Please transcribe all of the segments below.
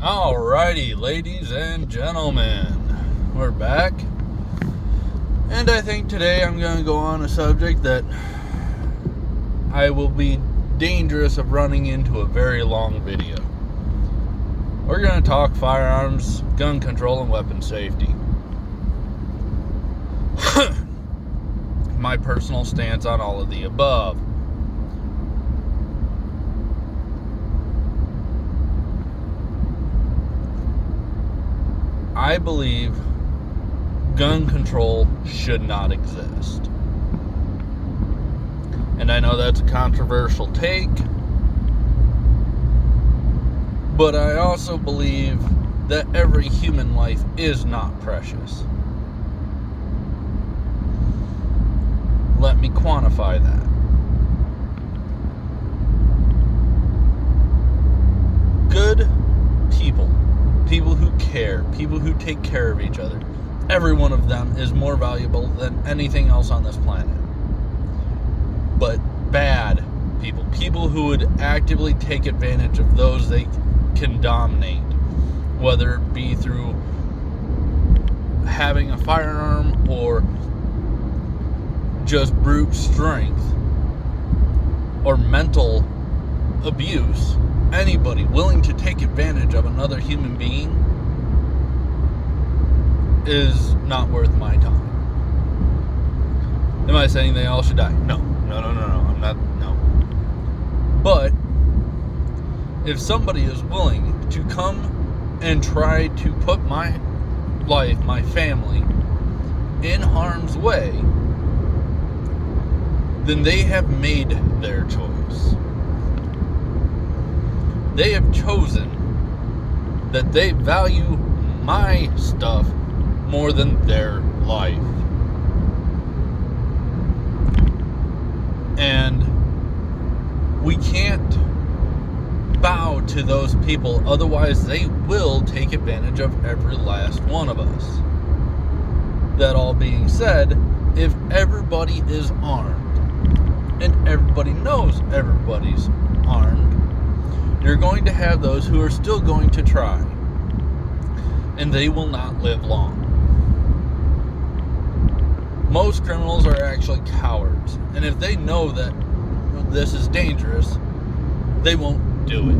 Alrighty, ladies and gentlemen, we're back. And I think today I'm going to go on a subject that I will be dangerous of running into a very long video. We're going to talk firearms, gun control, and weapon safety. My personal stance on all of the above. I believe gun control should not exist. And I know that's a controversial take, but I also believe that every human life is not precious. Let me quantify that. Good people who care, people who take care of each other, every one of them is more valuable than anything else on this planet. But bad people who would actively take advantage of those they can dominate, whether it be through having a firearm or just brute strength or mental abuse, anybody willing to take advantage of another human being is not worth my time. Am I saying they all should die? No. I'm not, no. But if somebody is willing to come and try to put my life, my family, in harm's way, then they have made their choice. They have chosen that they value my stuff more than their life. And we can't bow to those people, otherwise they will take advantage of every last one of us. That all being said, if everybody is armed, and everybody knows everybody's armed, you're going to have those who are still going to try, and they will not live long. Most criminals are actually cowards, and if they know that this is dangerous, they won't do it.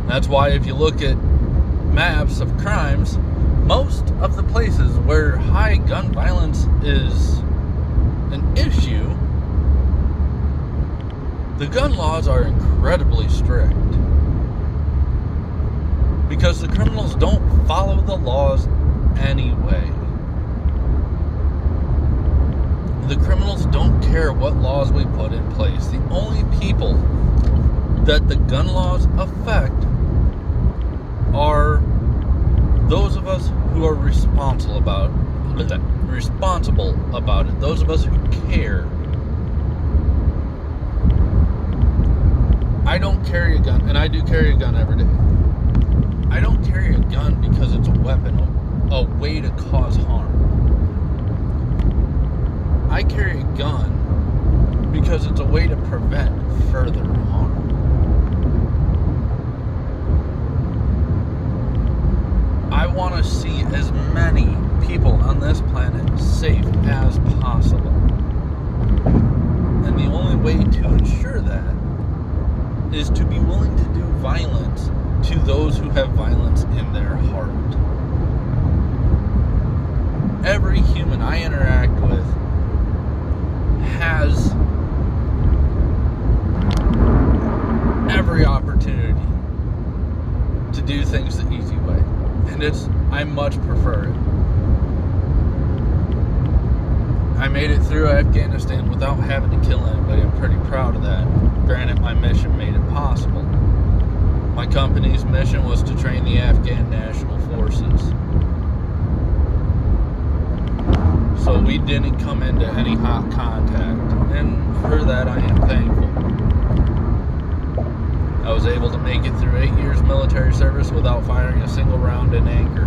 That's why if you look at maps of crimes, most of the places where high gun violence is an issue, the gun laws are incredibly strict. Because the criminals don't follow the laws anyway. The criminals don't care what laws we put in place. The only people that the gun laws affect are those of us who are responsible about it. Those of us who care. I don't carry a gun, and I do carry a gun every day. I don't carry a gun because it's a weapon, a way to cause harm. I carry a gun because it's a way to prevent further harm. I want to see as many people on this planet safe as possible. And the only way to ensure that is to be willing to do violence to those who have violence in their heart. Every human I interact with has every opportunity to do things the easy way. And I much prefer it. I made it through Afghanistan without having to kill anybody. I'm pretty proud of that. Granted, my mission made it possible. My company's mission was to train the Afghan National Forces. So we didn't come into any hot contact, and for that I am thankful. I was able to make it through 8 years military service without firing a single round in anger.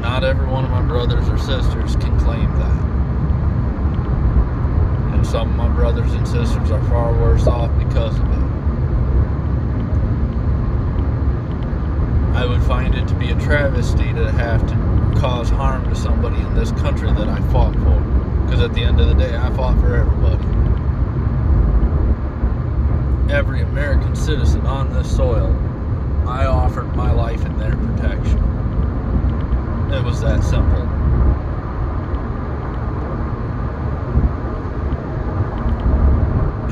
Not every one of my brothers or sisters can claim that. And some of my brothers and sisters are far worse off because of it. I would find it to be a travesty to have to cause harm to somebody in this country that I fought for. Because at the end of the day, I fought for everybody. Every American citizen on this soil, I offered my life in their protection. It was that simple.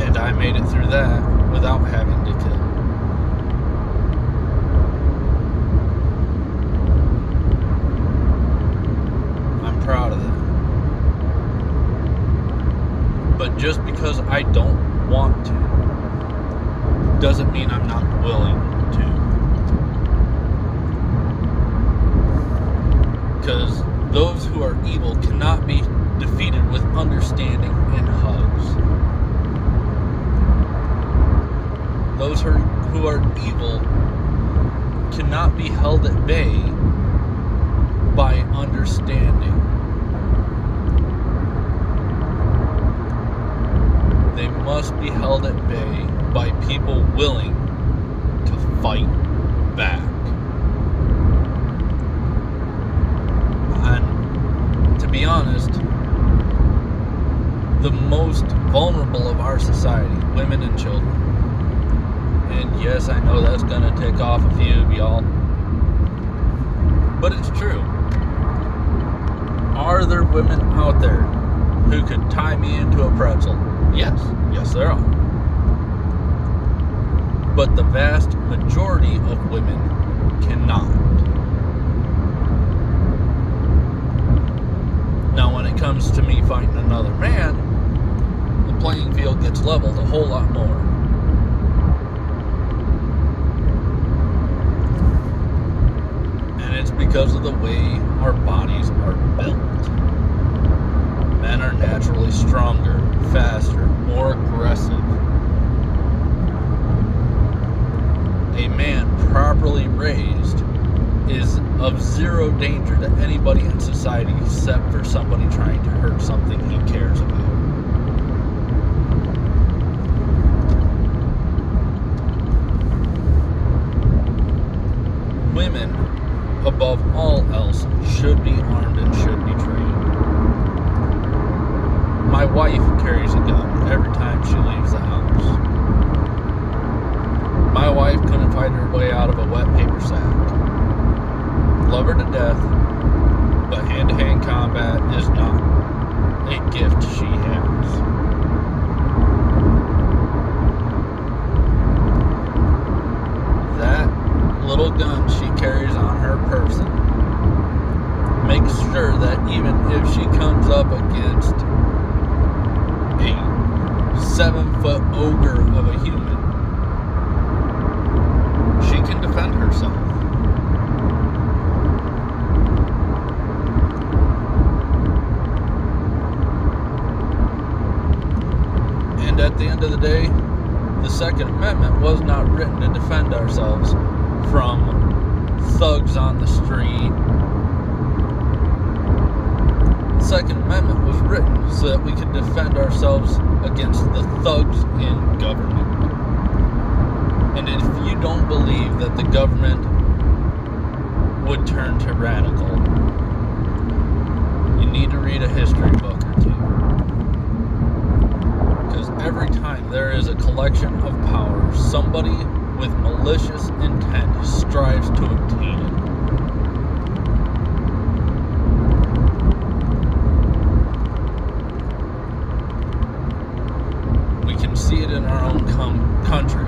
And I made it through that without having to kill. I'm proud of that. But just because I don't want to doesn't mean I'm not willing to. Because those who are evil cannot be defeated with understanding and hugs. Those who are evil cannot be held at bay by understanding. They must be held at bay by people willing to fight back. And to be honest, the most vulnerable of our society, women and children. And yes, I know that's going to tick off a few of y'all, but it's true. Are there women out there who could tie me into a pretzel? Yes there are. But the vast majority of women cannot. Now, when it comes to me fighting another man, the playing field gets leveled a whole lot more. And it's because of the way our bodies are built. Men are naturally stronger, faster, more aggressive. A man properly raised is of zero danger to anybody in society except for somebody trying to hurt something he cares about. Women, above all else, should be armed and should be trained. My wife carries a gun every time she leaves the house. My wife couldn't fight her way out of a wet paper sack. Love her to death, but hand-to-hand combat is not a gift she has. That little gun she carries on her person makes sure that even if she comes up against a 7-foot ogre of a human, she can defend herself. And at the end of the day, the Second Amendment was not written to defend ourselves from thugs on the street. The Second Amendment was written so that we could defend ourselves against the thugs in government. And if you don't believe that the government would turn tyrannical, you need to read a history book or two. Because every time there is a collection of power, somebody with malicious intent strives to obtain it. We can see it in our own country.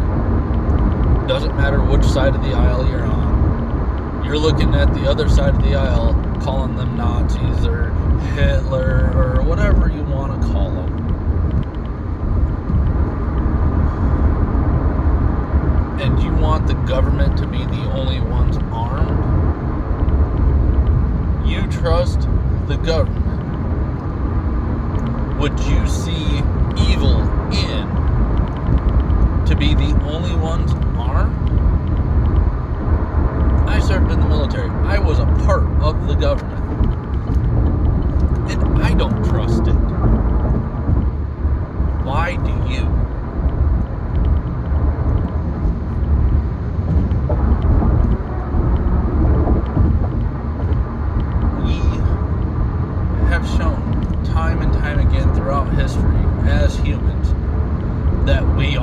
Doesn't matter which side of the aisle you're on. You're looking at the other side of the aisle, calling them Nazis or Hitler or whatever you want to call them. And you want the government to be the only ones armed? You trust the government. Would you see evil in to be the only ones armed? I served in the military. I was a part of the government. And I don't trust it.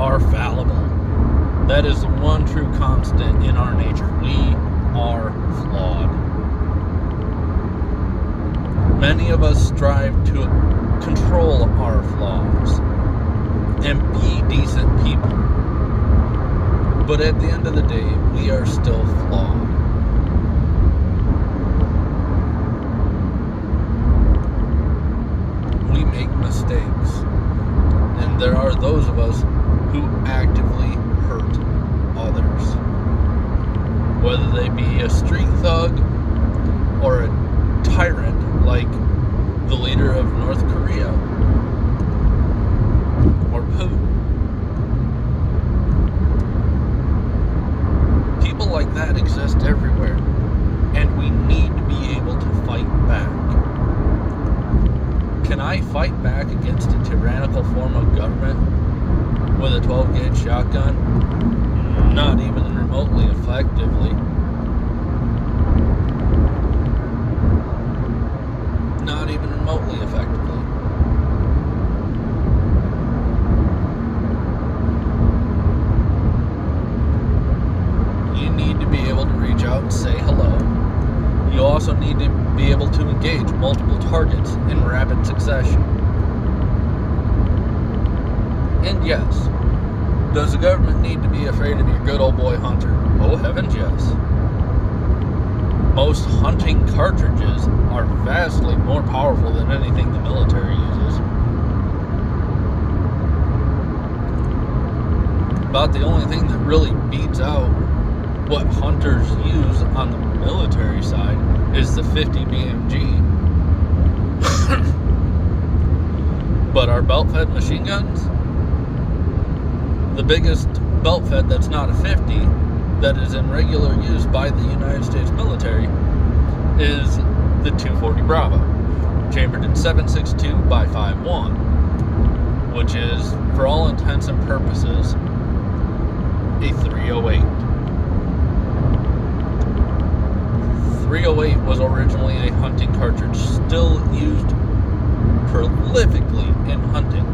are fallible. That is the one true constant in our nature. We are flawed. Many of us strive to control our flaws and be decent people. But at the end of the day, we are still flawed. We make mistakes. And there are those of us who actively hurt others. Whether they be a street thug or a tyrant like the leader of North Korea or Putin. People like that exist everywhere, and we need to be able to fight back. Can I fight back against a tyrannical form of government with a 12-gauge shotgun? Not even remotely effectively. Not even remotely effectively. You need to be able to reach out and say hello. You also need to be able to engage multiple targets in rapid succession. And yes, does the government need to be afraid of your good old boy Hunter? Oh heavens, yes. Most hunting cartridges are vastly more powerful than anything the military uses. About the only thing that really beats out what hunters use on the military side is the 50 BMG. But our belt-fed machine guns, the biggest belt-fed that's not a 50 that is in regular use by the United States military is the 240 Bravo, chambered in 7.62 by 5.1, which is, for all intents and purposes, a 308. 308 was originally a hunting cartridge, still used prolifically in hunting.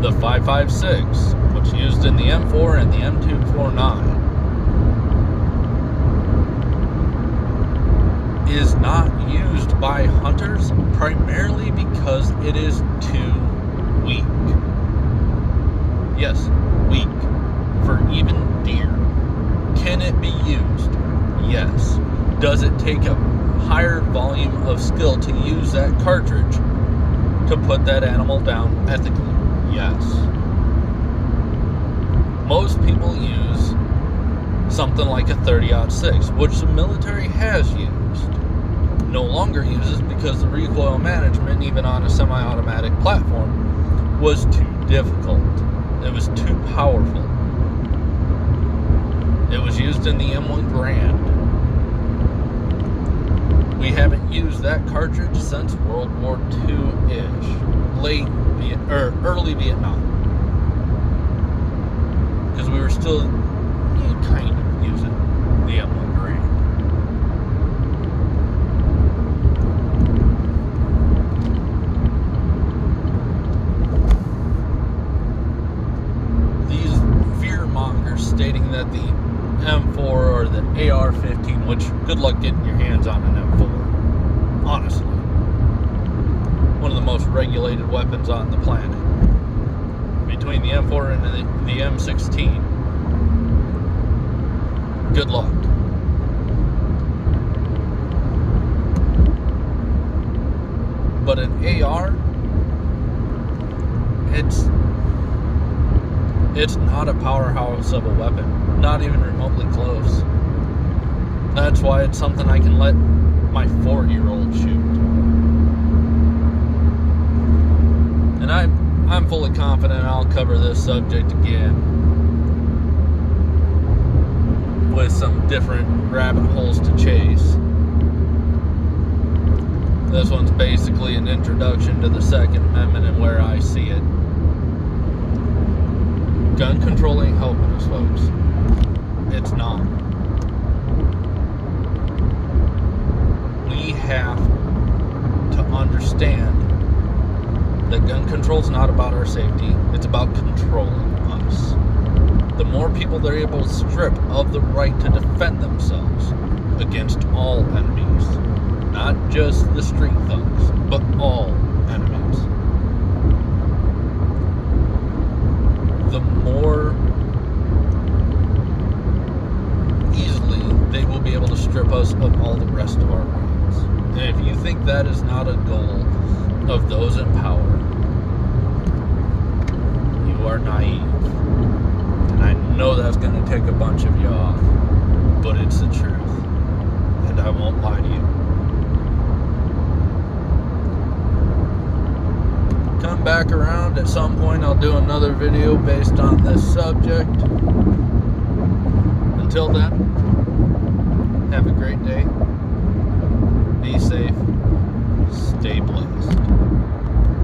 The 5.56, which used in the M4 and the M249, is not used by hunters primarily because it is too weak. Yes, weak for even deer. Can it be used? Yes. Does it take a higher volume of skill to use that cartridge to put that animal down ethically? Yes. Most people use something like a 30-06, which the military has used. No longer uses because the recoil management, even on a semi-automatic platform, was too difficult. It was too powerful. It was used in the M1 Garand. We haven't used that cartridge since World War II-ish, early Vietnam, because we were still kind of using the M1 Garand. These fear mongers stating that the M4 or the AR-15, which good luck getting your hands on an M4, honestly. One of the most regulated weapons on the planet. Between the M4 and the M16, good luck. But an AR, it's not a powerhouse of a weapon. Not even remotely close. That's why it's something I can let my 4-year-old shoot. And I'm fully confident I'll cover this subject again with some different rabbit holes to chase. This one's basically an introduction to the Second Amendment and where I see it. Gun control ain't helping us, folks. It's not. We have to understand that gun control is not about our safety, it's about controlling us. The more people they're able to strip of the right to defend themselves against all enemies, not just the street thugs, but all enemies, the more easily they will be able to strip us of all the rest of our rights. And if you think that is not a goal of those in power, you are naive. And I know that's going to take a bunch of you off, but it's the truth. And I won't lie to you. Come back around at some point, I'll do another video based on this subject. Until then, have a great day. Be safe. Stay blessed.